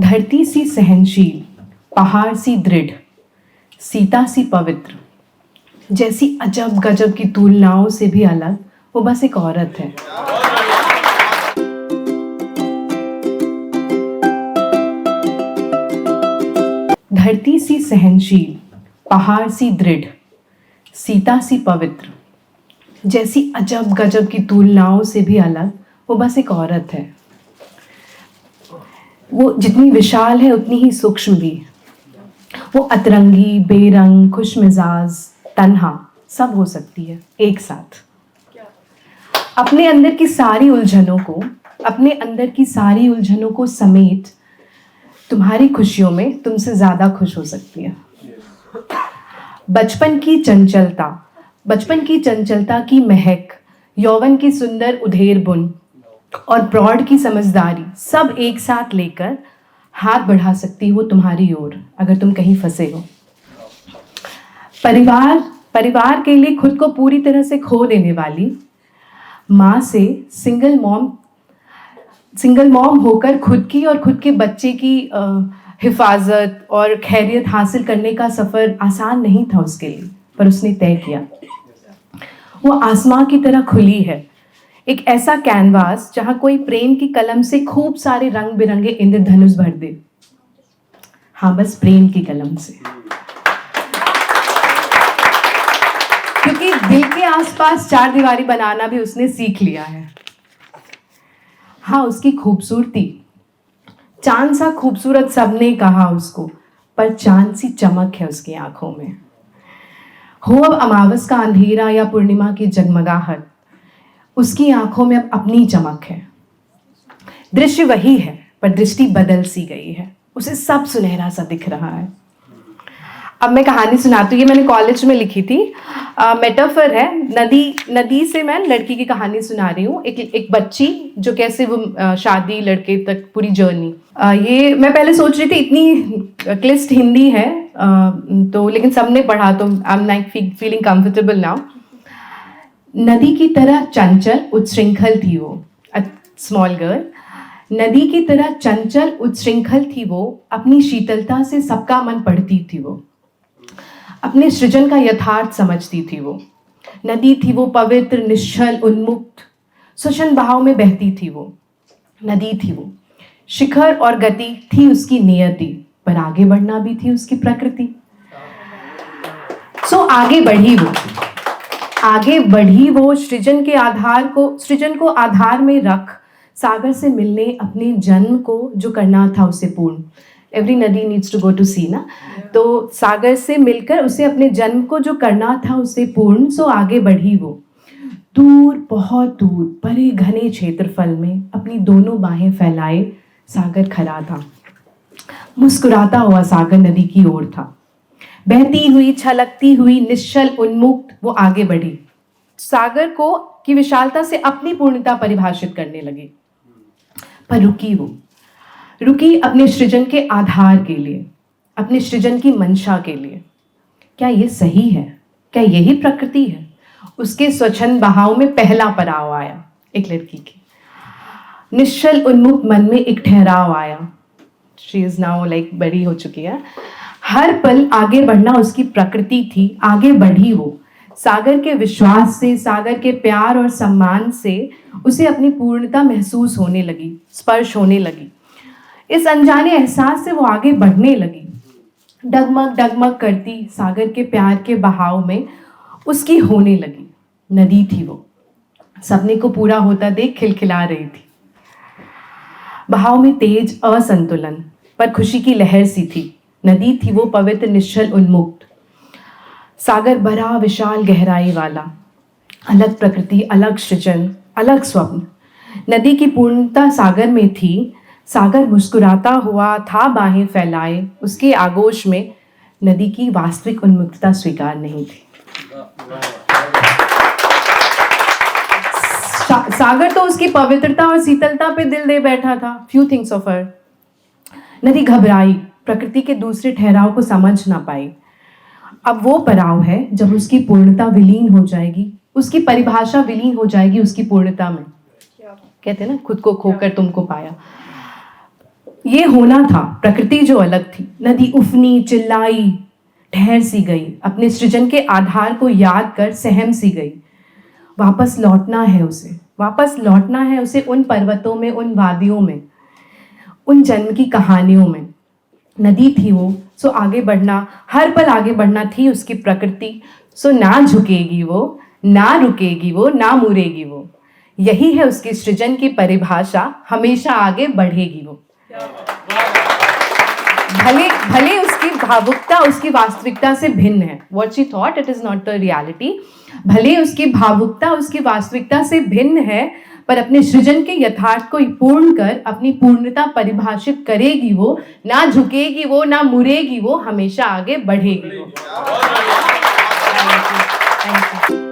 धरती सी सहनशील, पहाड़ सी दृढ़, सीता सी पवित्र, जैसी अजब गजब की तुलनाओं से भी अलग वो बस एक औरत है। धरती सी सहनशील, पहाड़ सी दृढ़, सीता सी पवित्र, जैसी अजब गजब की तुलनाओं से भी अलग वो बस एक औरत है। वो जितनी विशाल है उतनी ही सूक्ष्म भी। वो अतरंगी, बेरंग, खुशमिजाज, तन्हा सब हो सकती है एक साथ। अपने अंदर की सारी उलझनों को समेट तुम्हारी खुशियों में तुमसे ज्यादा खुश हो सकती है। बचपन की चंचलता की महक, यौवन की सुंदर उधेर बुन और प्रौढ़ की समझदारी सब एक साथ लेकर हाथ बढ़ा सकती हो तुम्हारी ओर अगर तुम कहीं फंसे हो। परिवार के लिए खुद को पूरी तरह से खो देने वाली माँ से सिंगल मॉम होकर खुद की और खुद के बच्चे की हिफाजत और खैरियत हासिल करने का सफ़र आसान नहीं था उसके लिए, पर उसने तय किया। वो आसमां की तरह खुली है, एक ऐसा कैनवास जहां कोई प्रेम की कलम से खूब सारे रंग बिरंगे इंद्रधनुष भर दे। हाँ, बस प्रेम की कलम से, क्योंकि दिल के आसपास चार दीवारी बनाना भी उसने सीख लिया है। हाँ, उसकी खूबसूरती, चांद सा खूबसूरत सबने कहा उसको, पर चांद सी चमक है उसकी आंखों में। हो अब अमावस का अंधेरा या पूर्णिमा की जगमगाहट, उसकी आंखों में अब अपनी चमक है। दृश्य वही है पर दृष्टि बदल सी गई है, उसे सब सुनहरा सा दिख रहा है। अब मैं कहानी सुनाती हूँ, ये मैंने कॉलेज में लिखी थी, मेटाफर है। नदी से मैं लड़की की कहानी सुना रही हूँ। एक बच्ची जो कैसे वो शादी, लड़के तक पूरी जर्नी। ये मैं पहले सोच रही थी इतनी क्लिष्ट हिंदी है तो, लेकिन सबने पढ़ा तो I am like feeling comfortable now. नदी की तरह चंचल उच्छृंखल थी वो, स्मॉल गर्ल। नदी की तरह चंचल उच्छृंखल थी वो, अपनी शीतलता से सबका मन पढ़ती थी वो, अपने सृजन का यथार्थ समझती थी वो। नदी थी वो पवित्र, निश्चल, उन्मुक्त, स्वच्छंद बहाव में बहती थी वो। नदी थी वो, शिखर और गति थी उसकी नियति, पर आगे बढ़ना भी थी उसकी प्रकृति। सो आगे बढ़ी वो सृजन को आधार में रख, सागर से मिलने अपने जन्म को जो करना था उसे पूर्ण। एवरी नदी नीड्स टू गो टू सी ना, तो सागर से मिलकर उसे अपने जन्म को जो करना था उसे पूर्ण। सो आगे बढ़ी वो, दूर, बहुत दूर, परे घने क्षेत्रफल में अपनी दोनों बाहें फैलाए सागर खड़ा था। मुस्कुराता हुआ सागर नदी की ओर था। बहती हुई, छलकती हुई, निश्चल, उन्मुक्त वो आगे बढ़ी, सागर को की विशालता से अपनी पूर्णता परिभाषित करने लगी। पर रुकी अपने सृजन के आधार के लिए, अपने सृजन की मंशा के लिए। क्या ये सही है? क्या यही प्रकृति है? उसके स्वच्छंद बहाव में पहला पड़ाव आया एक लड़की की। निश्चल उन्मुक्त मन में एक ठहराव आया। शी इज नाउ लाइक बड़ी हो चुकी है। हर पल आगे बढ़ना उसकी प्रकृति थी। आगे बढ़ी वो, सागर के विश्वास से, सागर के प्यार और सम्मान से उसे अपनी पूर्णता महसूस होने लगी, स्पर्श होने लगी। इस अनजाने एहसास से वो आगे बढ़ने लगी, डगमग डगमग करती सागर के प्यार के बहाव में उसकी होने लगी। नदी थी वो, सपने को पूरा होता देख खिलखिला रही थी। बहाव में तेज असंतुलन पर खुशी की लहर सी थी। नदी थी वो पवित्र, निश्चल, उन्मुक्त। सागर बड़ा, विशाल, गहराई वाला, अलग प्रकृति, अलग सृजन, अलग स्वप्न। नदी की पूर्णता सागर में थी। सागर मुस्कुराता हुआ था बाहें फैलाए, उसके आगोश में नदी की वास्तविक उन्मुक्तता स्वीकार नहीं थी। सागर तो उसकी पवित्रता और शीतलता पे दिल दे बैठा था। Few things of her. नदी घबराई, प्रकृति के दूसरे ठहराव को समझ ना पाई। अब वो पड़ाव है जब उसकी पूर्णता विलीन हो जाएगी, उसकी परिभाषा विलीन हो जाएगी उसकी पूर्णता में। कहते हैं ना, खुद को खोकर तुमको पाया। ये होना था, प्रकृति जो अलग थी। नदी उफनी, चिल्लाई, ठहर सी गई, अपने सृजन के आधार को याद कर सहम सी गई। वापस लौटना है उसे, वापस लौटना है उसे उन पर्वतों में, उन वादियों में, उन जन्म की कहानियों में। नदी थी वो, सो आगे बढ़ना, हर पल आगे बढ़ना थी उसकी प्रकृति। सो ना झुकेगी वो, ना रुकेगी वो, ना मुड़ेगी वो। यही है उसकी सृजन की परिभाषा, हमेशा आगे बढ़ेगी वो। भले भले उसकी भावुकता उसकी वास्तविकता से भिन्न है, what she thought it is not the reality। भले उसकी भावुकता उसकी वास्तविकता से भिन्न है, पर अपने सृजन के यथार्थ को पूर्ण कर अपनी पूर्णता परिभाषित करेगी वो। ना झुकेगी वो, ना मुड़ेगी वो, हमेशा आगे बढ़ेगी वो। Thank you.